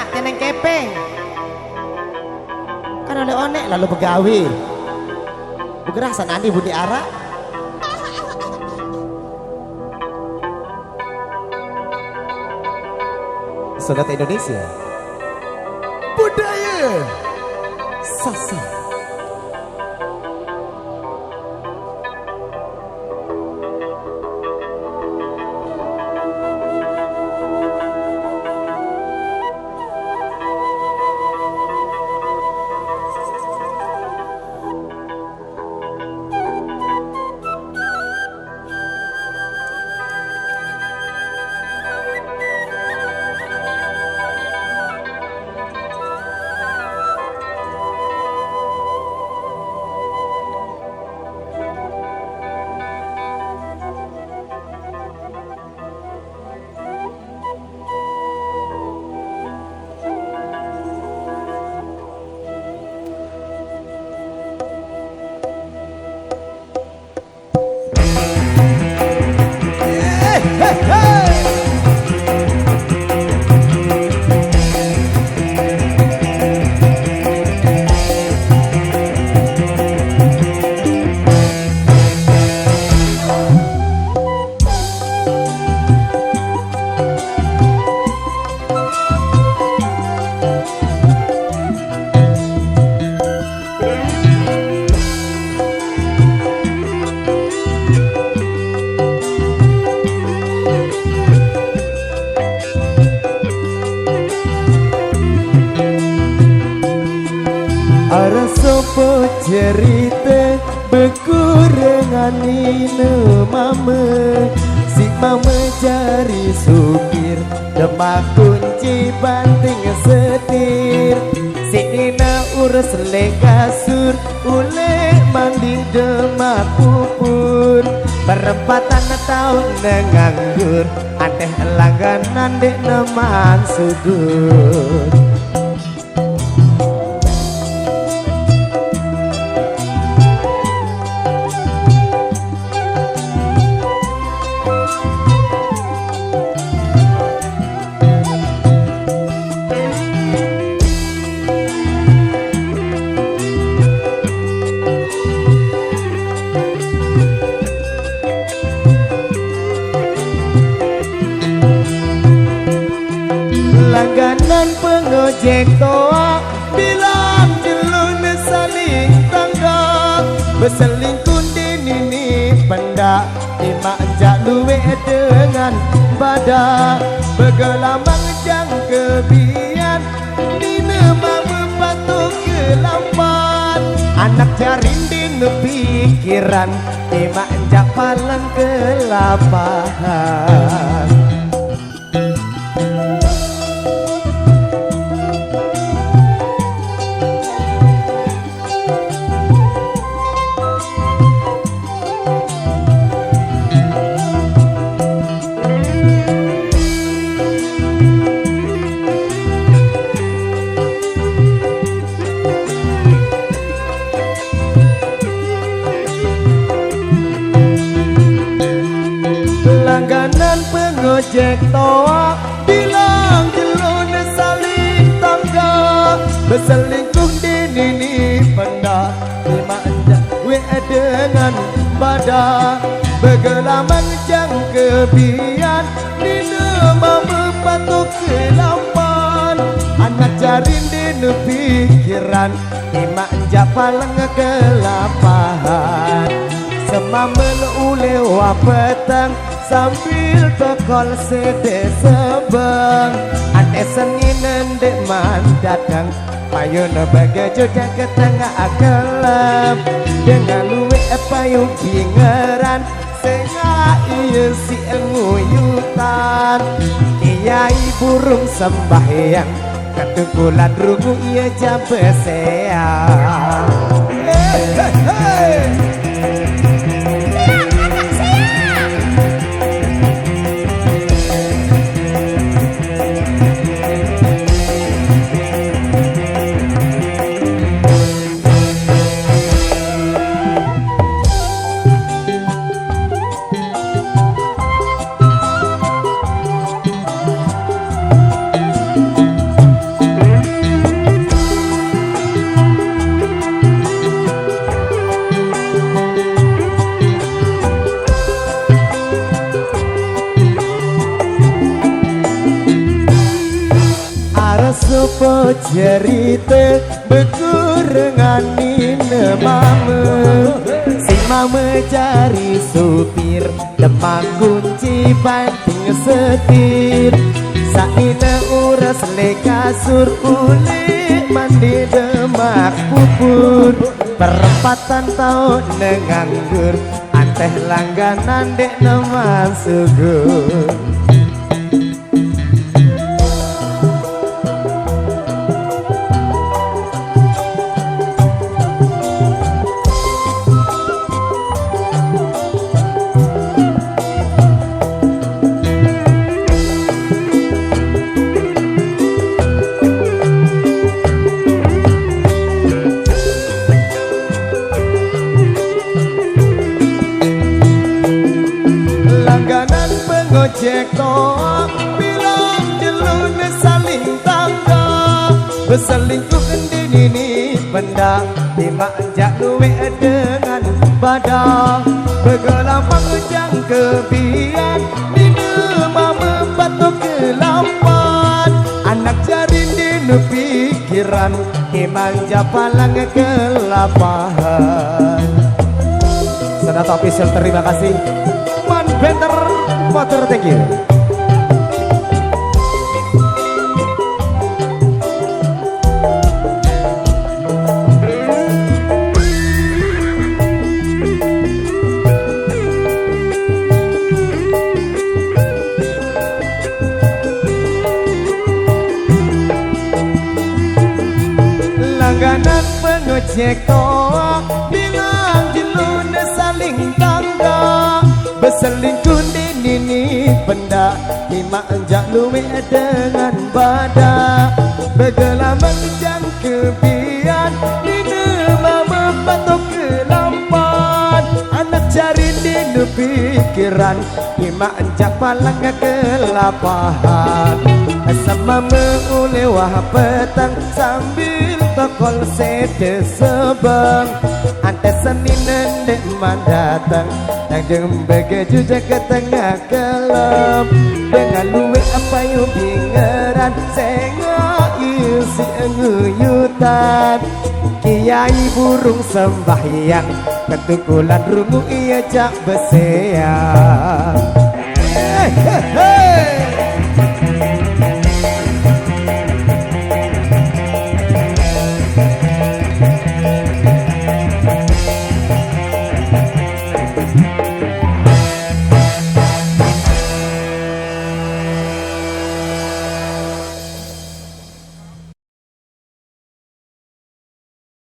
enak teneng kepeng. Kan oleh onek lalu begawi. Bergerak sanani budi arak. Sonata Indonesia. Budaya Sasa. Arah sopo cerita bekurangani mama. Si mama cari supir demak kunci banting setir. Si Nina urus le kasur ule mandi demak pupur. Perempatan tahun nganggur aneh langganan dek nemang sudur. Langganan pengojek toa bilang jelun saling tangga. Berselingkuh nini pendak lima jak luwe dengan badak. Bergelamang jang kebian nina mama patuh ke lampan. Anak jarin dina pikiran lima jak palang kelapahan. Langganan pengojek toa bilang jelun saling tangga. Berselingkuh nini pendak lima enjak we dengan badak. Bergelamang jang kebian nina mama patuh ke lampan. Anak jarin dina pikiran lima enjak palang kelapahan. Semamen ule wapetang sambil tokol sede sebang. Ane seninen dek mandatang payun bagai jodoh ke tengah akelam. Dengan luwe payung pingeran sehingga iya si nguyutan. Kiai burung sembahyang ketukulan rungu iya jam beseang. sopo cerita bekurengani mame si mame cari supir demak kunci banting setir saina uras le kasur uli mandi demak pupur perempatan tahun nganggur anteh langganan dek neman sugur. Ngojek toak bilang jelun saling tangga berselingkuh kendini benda dimanja luwe dengan badak bergelambang jang kebian dina mama batuk kelampan anak jarin dina pikiran dimanja palang kelapahan. Sonata Official terima kasih Man Benter Motor, thank you. Langganan pengojek toak bilang jelun saling tangga berselingkuh ini benda dimanja luwe dengan badak bergelambang jang kebian dina mama batuk kelampan anak jarin dina pikiran dimanja palang kelapahan sama mengule wah petang sambil tokol sede sebang ante seninen dek mandatang yang begeju ke tengah kelop dengan luwe apa yung bingeran senga isi nguyutan kiai burung sembahyang ketukulan rungu iya cak beseang. Hey, hey, hey.